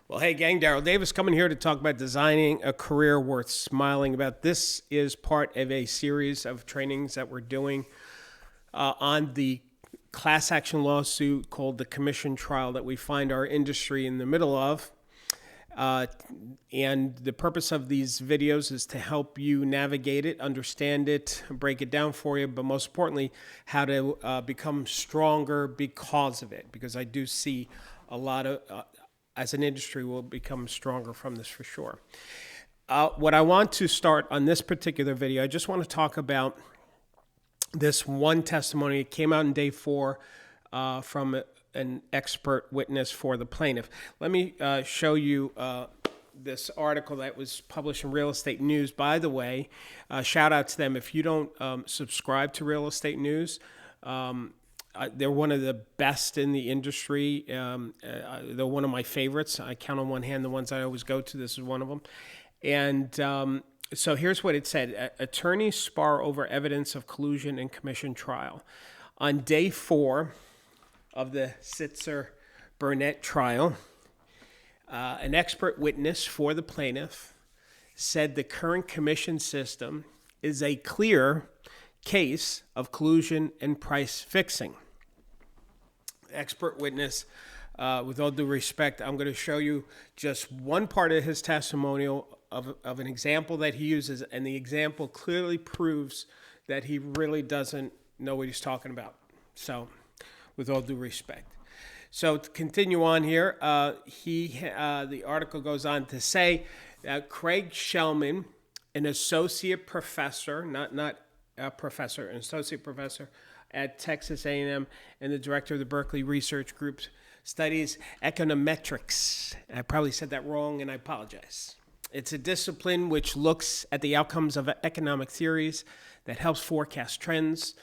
Well, hey, gang, Darryl Davis coming here to talk about designing a career worth smiling about. This is part of a series of trainings that we're doing on the class action lawsuit called the commission trial that we find our industry in the middle of. And the purpose of these videos is to help you navigate it, understand it, break it down for you, but most importantly, how to become stronger because of it. Because I do see a lot of, as an industry, we'll become stronger from this for sure. What I want to start on this particular video, I just want to talk about this one testimony. It came out in day 4 from an expert witness for the plaintiff. Let me show you this article that was published in Real Estate News. By the way, shout out to them. If you don't subscribe to Real Estate News, they're one of the best in the industry. They're one of my favorites. I count on one hand the ones I always go to. This is one of them. And so here's what it said. Attorneys spar over evidence of collusion in commission trial. On day 4 of the Sitzer-Burnett trial, an expert witness for the plaintiff said the current commission system is a clear case of collusion and price fixing. Expert witness, with all due respect, I'm going to show you just one part of his testimonial of an example that he uses, and the example clearly proves that he really doesn't know what he's talking about. So, with all due respect. So to continue on here, the article goes on to say that Craig Shellman, an associate professor, not a professor, an associate professor at Texas A&M and the director of the Berkeley Research Group, studies econometrics. I probably said that wrong, and I apologize. It's a discipline which looks at the outcomes of economic theories that helps forecast trends.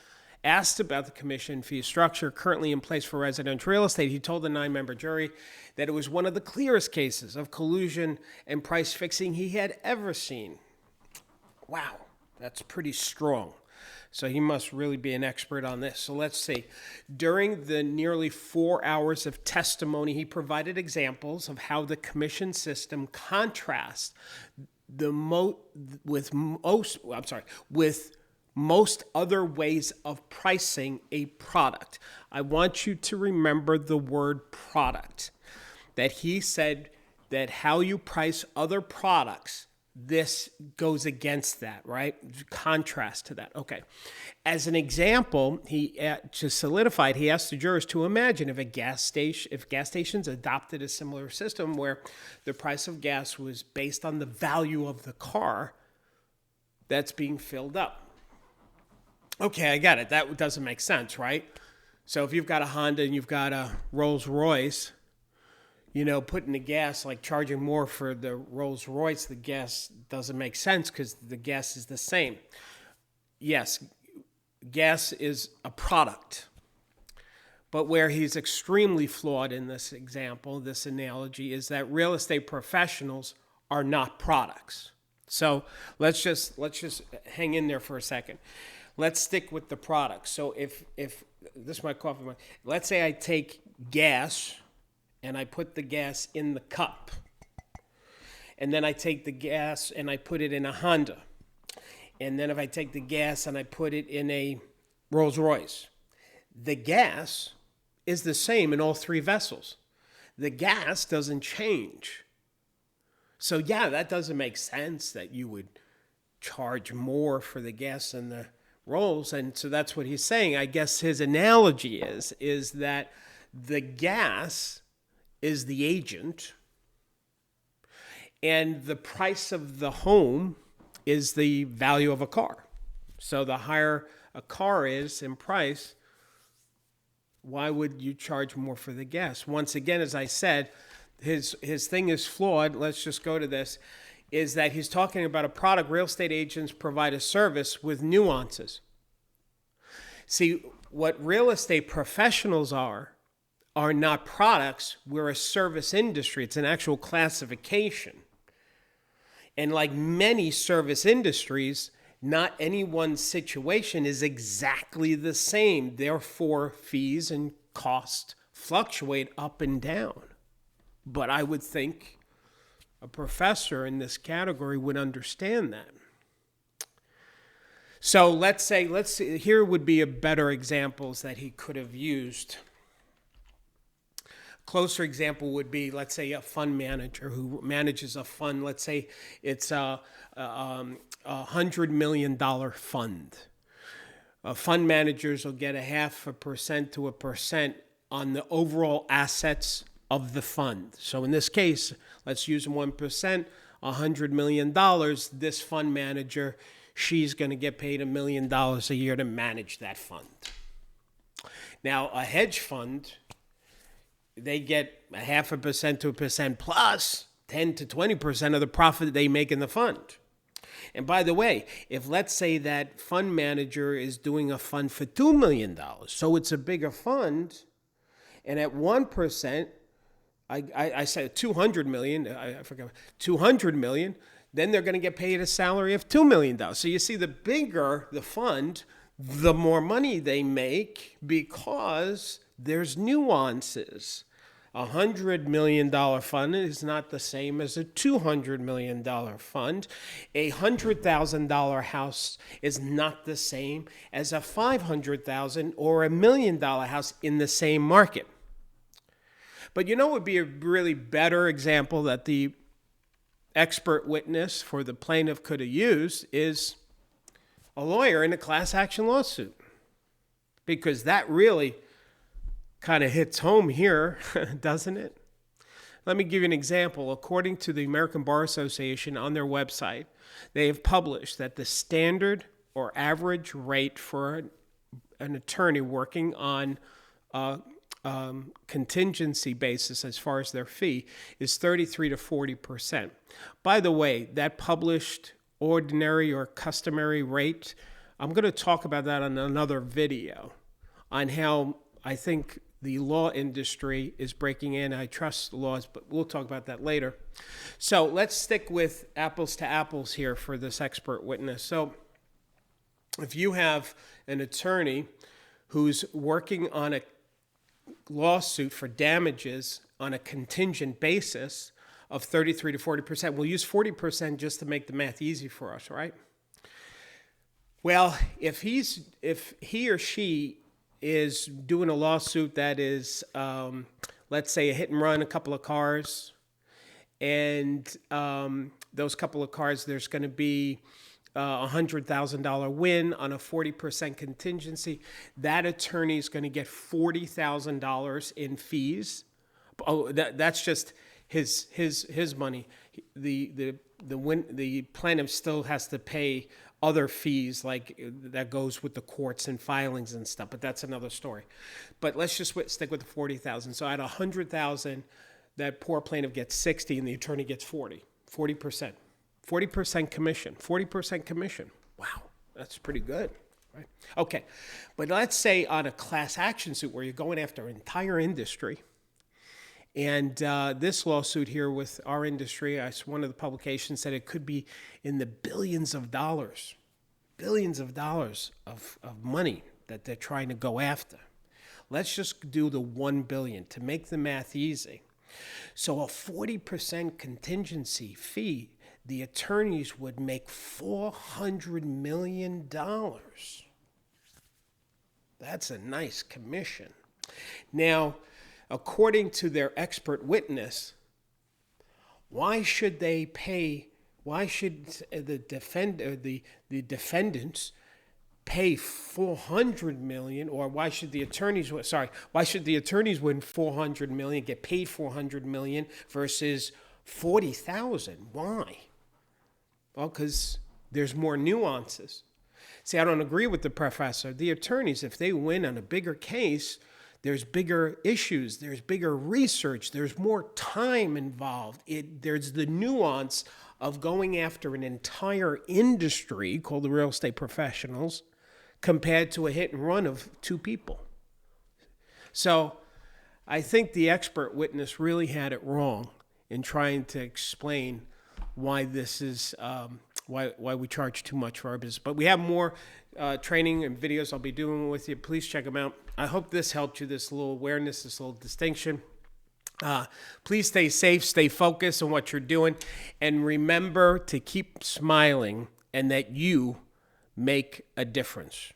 Asked about the commission fee structure currently in place for residential real estate, he told the 9-member jury that it was one of the clearest cases of collusion and price fixing he had ever seen. Wow, that's pretty strong. So he must really be an expert on this. So let's see. During the nearly 4 hours of testimony, he provided examples of how the commission system contrasts with most other ways of pricing a product. I want you to remember the word product. That he said that how you price other products, this goes against that, right? Contrast to that. Okay. As an example, he just solidified, he asked the jurors to imagine if gas stations adopted a similar system where the price of gas was based on the value of the car that's being filled up. Okay, I got it. That doesn't make sense, right? So if you've got a Honda and you've got a Rolls Royce, putting the gas, like charging more for the Rolls Royce, the gas doesn't make sense because the gas is the same. Yes, gas is a product. But where he's extremely flawed in this example, this analogy, is that real estate professionals are not products. So let's just hang in there for a second. Let's stick with the product. So if this is my coffee mug, let's say I take gas and I put the gas in the cup. And then I take the gas and I put it in a Honda. And then if I take the gas and I put it in a Rolls Royce, the gas is the same in all 3 vessels. The gas doesn't change. So yeah, that doesn't make sense that you would charge more for the gas than the Rolls. And so that's what he's saying. I guess his analogy is that the gas is the agent and the price of the home is the value of a car. So the higher a car is in price, why would you charge more for the gas? Once again, as I said, his thing is flawed. Let's just go to this. Is that he's talking about a product. Real estate agents provide a service with nuances. See, what real estate professionals are not products. We're a service industry. It's an actual classification. And like many service industries, not any one situation is exactly the same. Therefore, fees and costs fluctuate up and down. But I would think a professor in this category would understand that. So let's see, here would be a better examples that he could have used. Closer example would be, let's say, a fund manager who manages a fund. Let's say it's $100 million fund. Fund managers will get 0.5% to 1% on the overall assets of the fund. So in this case, let's use 1%, $100 million. This fund manager, she's going to get paid $1 million a year to manage that fund. Now, a hedge fund, they get 0.5% to 1% plus 10 to 20% of the profit they make in the fund. And by the way, if let's say that fund manager is doing a fund for $2 million, so it's a bigger fund, and at 1%, I said 200 million, I forgot, 200 million, then they're going to get paid a salary of $2 million. So you see, the bigger the fund, the more money they make because there's nuances. A $100 million fund is not the same as a $200 million fund. A $100,000 house is not the same as a $500,000 or $1 million house in the same market. But you know what would be a really better example that the expert witness for the plaintiff could have used is a lawyer in a class action lawsuit. Because that really kind of hits home here, doesn't it? Let me give you an example. According to the American Bar Association on their website, they have published that the standard or average rate for an attorney working on contingency basis as far as their fee is 33 to 40%. By the way, that published ordinary or customary rate, I'm going to talk about that on another video on how I think the law industry is breaking antitrust laws, but we'll talk about that later. So let's stick with apples to apples here for this expert witness. So if you have an attorney who's working on a lawsuit for damages on a contingent basis of 33 to 40%, we'll use 40% just to make the math easy for us, right? Well, if he or she is doing a lawsuit that is, let's say, a hit and run, a couple of cars, and those couple of cars, there's going to be a $100,000 win on a 40% contingency, that attorney is going to get $40,000 in fees. Oh, that's just his money. The plaintiff still has to pay other fees like that goes with the courts and filings and stuff, but that's another story. But let's just stick with the 40,000. So at 100,000, that poor plaintiff gets 60 and the attorney gets 40%. 40% commission. 40% commission. Wow, that's pretty good, right? Okay, but let's say on a class action suit where you're going after an entire industry, and this lawsuit here with our industry, one of the publications said it could be in the billions of dollars of money that they're trying to go after. Let's just do the 1 billion to make the math easy. So a 40% contingency fee, the attorneys would make $400 million. That's a nice commission. Now, according to their expert witness, why should the defendants pay $400 million, or why should the attorneys win $400 million, get paid $400 million versus $40,000? Why? Well, because there's more nuances. See, I don't agree with the professor. The attorneys, if they win on a bigger case, there's bigger issues, there's bigger research, there's more time involved. There's the nuance of going after an entire industry called the real estate professionals compared to a hit and run of two people. So I think the expert witness really had it wrong in trying to explain why this is why we charge too much for our business. But we have more training and videos I'll be doing with you. Please check them out. I hope this helped you, this little awareness, this little distinction. Please stay safe, stay focused on what you're doing, and remember to keep smiling and that you make a difference.